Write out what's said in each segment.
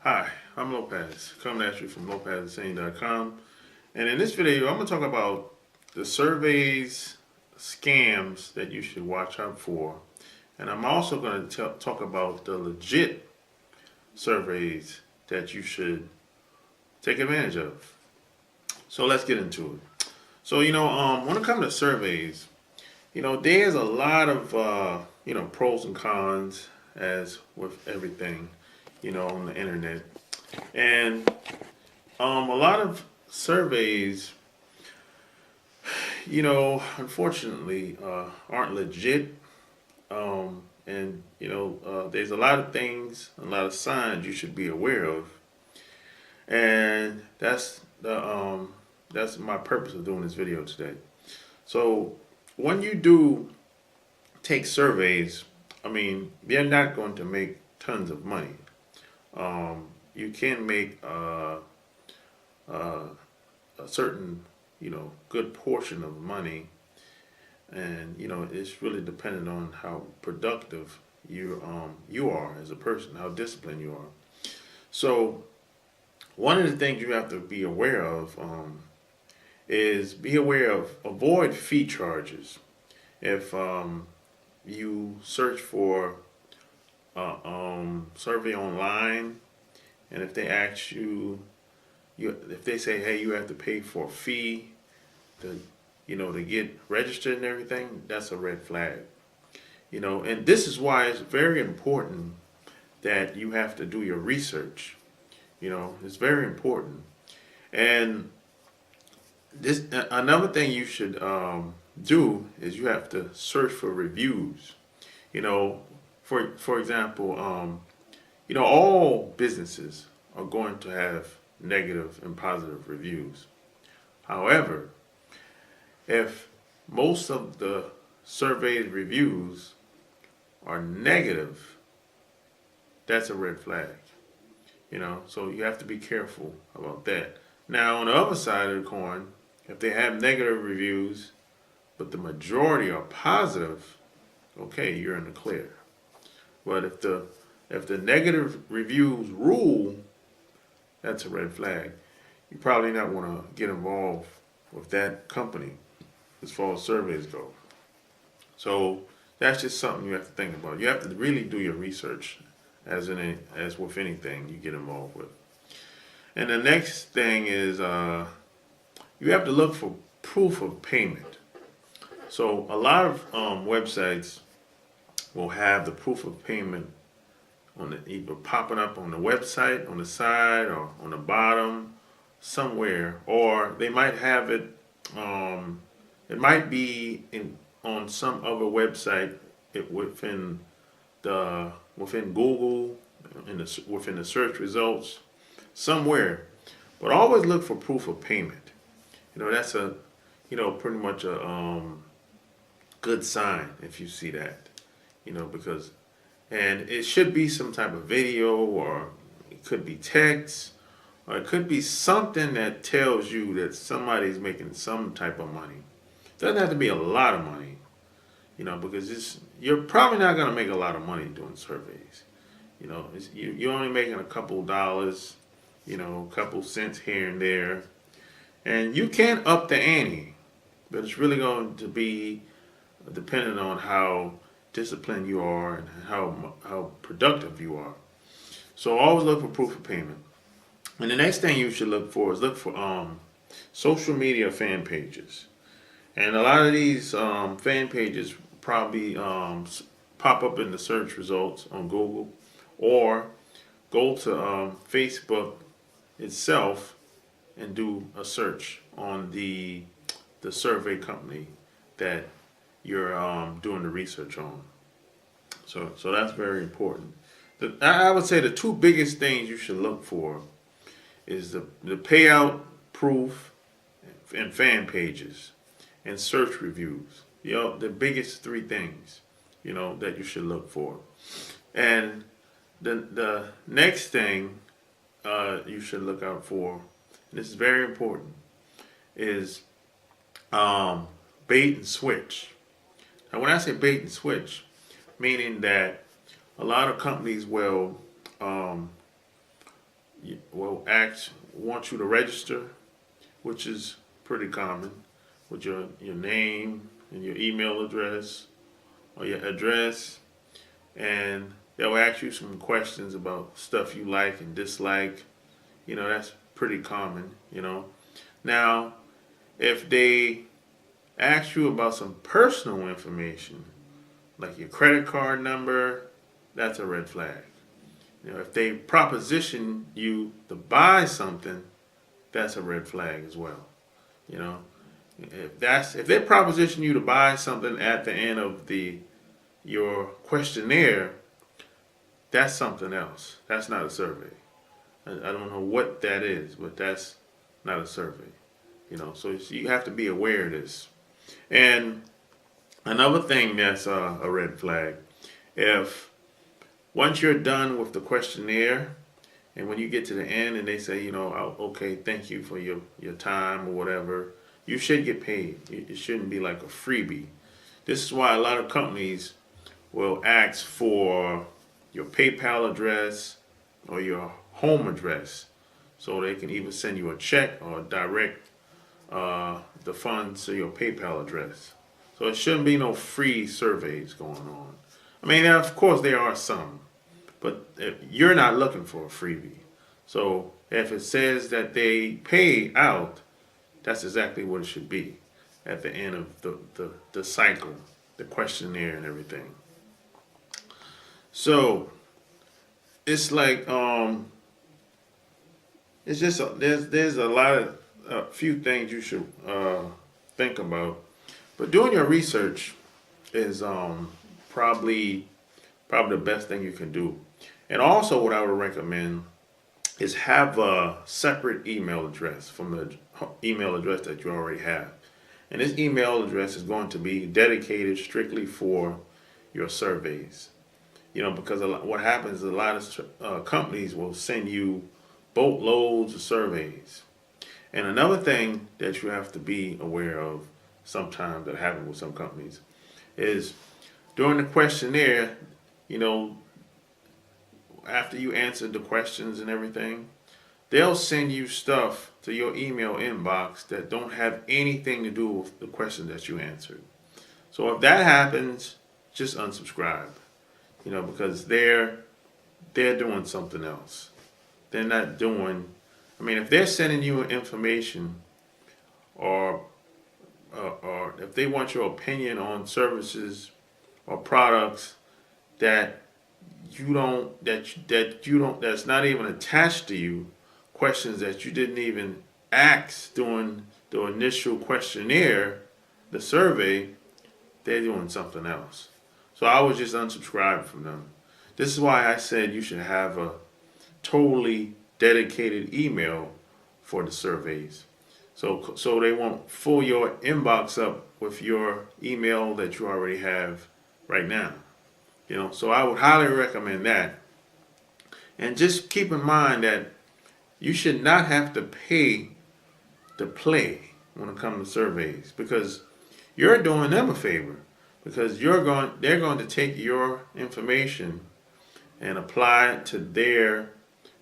Hi, I'm Lopez, coming at you from lopezsane.com. And in this video, I'm going to talk about the surveys, scams that you should watch out for. And I'm also going to talk about the legit surveys that you should take advantage of. So let's get into it. So, when it comes to surveys, there's a lot of, pros and cons as with everything, on the internet. And a lot of surveys, unfortunately, aren't legit. There's a lot of things, a lot of signs you should be aware of. And that's my purpose of doing this video today. So when you do take surveys, they're not going to make tons of money. You can make a certain, good portion of money, and it's really dependent on how productive you are as a person, how disciplined you are. So one of the things you have to be aware of is avoid fee charges. If you search for survey online, and if they ask if they say, hey, you have to pay for a fee to get registered and everything, that's a red flag. And this is why it's very important that you have to do your research. It's very important. And this another thing you should do is you have to search for reviews. For example, all businesses are going to have negative and positive reviews. However, if most of the surveyed reviews are negative, that's a red flag. So you have to be careful about that. Now, on the other side of the coin, if they have negative reviews, but the majority are positive, okay, you're in the clear. But if the negative reviews rule, that's a red flag. You probably not want to get involved with that company as far as surveys go. So that's just something you have to think about. You have to really do your research as with anything you get involved with. And the next thing is you have to look for proof of payment. So a lot of websites will have the proof of payment either popping up on the website, on the side, or on the bottom somewhere, or they might have it. It might be on some other website within Google, within the search results, somewhere. But always look for proof of payment. That's pretty much a good sign if you see that. Because, and it should be some type of video, or it could be text, or it could be something that tells you that somebody's making some type of money. It doesn't have to be a lot of money, because you're probably not going to make a lot of money doing surveys. You're only making a couple dollars, a couple cents here and there. And you can up the ante, but it's really going to be dependent on how disciplined you are and how productive you are. So always look for proof of payment. And the next thing you should look for social media fan pages. And a lot of these fan pages probably pop up in the search results on Google, or go to Facebook itself and do a search on the survey company that you're doing the research on. So that's very important. I would say the two biggest things you should look for is the payout proof and fan pages and search reviews. The biggest three things, that you should look for. And the next thing you should look out for, and this is very important, is bait and switch. Now, when I say bait and switch, meaning that a lot of companies will want you to register, which is pretty common, with your name and your email address or your address, and they'll ask you some questions about stuff you like and dislike. That's pretty common. Now, if they ask you about some personal information, like your credit card number, that's a red flag. If they proposition you to buy something, that's a red flag as well. If they proposition you to buy something at the end of your questionnaire, that's something else. That's not a survey. I don't know what that is, but that's not a survey. So you have to be aware of this. And another thing that's a red flag, if once you're done with the questionnaire, and when you get to the end and they say, okay, thank you for your time or whatever, you should get paid. It shouldn't be like a freebie. This is why a lot of companies will ask for your PayPal address or your home address, so they can either send you a check or direct the funds to your PayPal address. So it shouldn't be no free surveys going on. I mean, of course there are some, but you're not looking for a freebie. So if it says that they pay out, that's exactly what it should be at the end of the cycle, the questionnaire and everything. So it's like it's just there's a lot of a few things you should think about, but doing your research is probably the best thing you can do. And also, what I would recommend is have a separate email address from the email address that you already have. And this email address is going to be dedicated strictly for your surveys. Because what happens is a lot of companies will send you boatloads of surveys. And another thing that you have to be aware of sometimes that happens with some companies is during the questionnaire, after you answer the questions and everything, they'll send you stuff to your email inbox that don't have anything to do with the question that you answered. So if that happens, just unsubscribe, because they're doing something else. They're not doing, if they're sending you information or if they want your opinion on services or products that's not even attached to you, questions that you didn't even ask during the initial questionnaire, the survey, they're doing something else. So I would just unsubscribe from them. This is why I said you should have a totally dedicated email for the surveys. So they won't fill your inbox up with your email that you already have right now. So I would highly recommend that. And just keep in mind that you should not have to pay to play when it comes to surveys, because you're doing them a favor, because they're going to take your information and apply it to their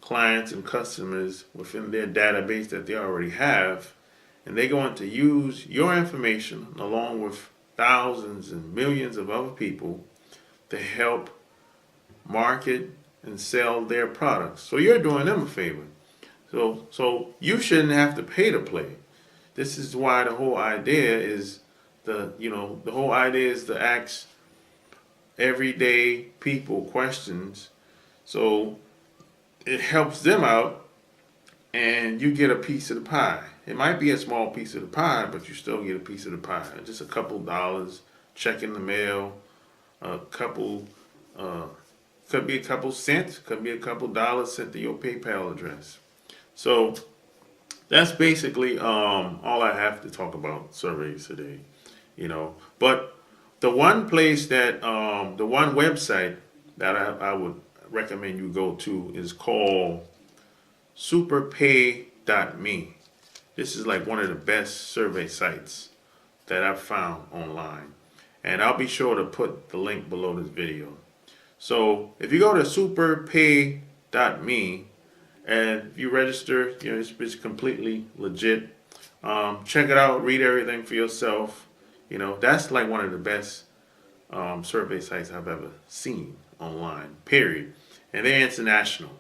clients and customers within their database that they already have, and they're going to use your information along with thousands and millions of other people to help market and sell their products. So you're doing them a favor. So you shouldn't have to pay to play. This is why the whole idea is the whole idea is to ask everyday people questions, so it helps them out and you get a piece of the pie. It might be a small piece of the pie, but you still get a piece of the pie. Just a couple dollars, check in the mail, a couple, could be a couple cents, could be a couple dollars sent to your PayPal address. So that's basically all I have to talk about surveys today. But the one place that the one website that I would recommend you go to is called superpay.me. This is like one of the best survey sites that I've found online, and I'll be sure to put the link below this video. So if you go to superpay.me, And if you register, it's completely legit. Check it out, read everything for yourself. That's like one of the best survey sites I've ever seen online, period. And they're international.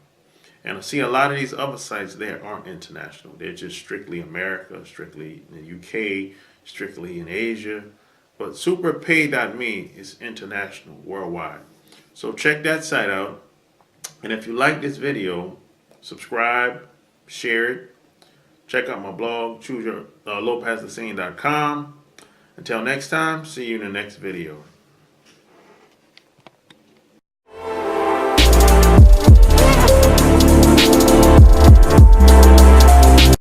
And I see a lot of these other sites there aren't international. They're just strictly America, strictly in the UK, strictly in Asia. But superpay.me is international, worldwide. So check that site out. And if you like this video, subscribe, share it. Check out my blog, choose your lopezthescene.com. Until next time, see you in the next video.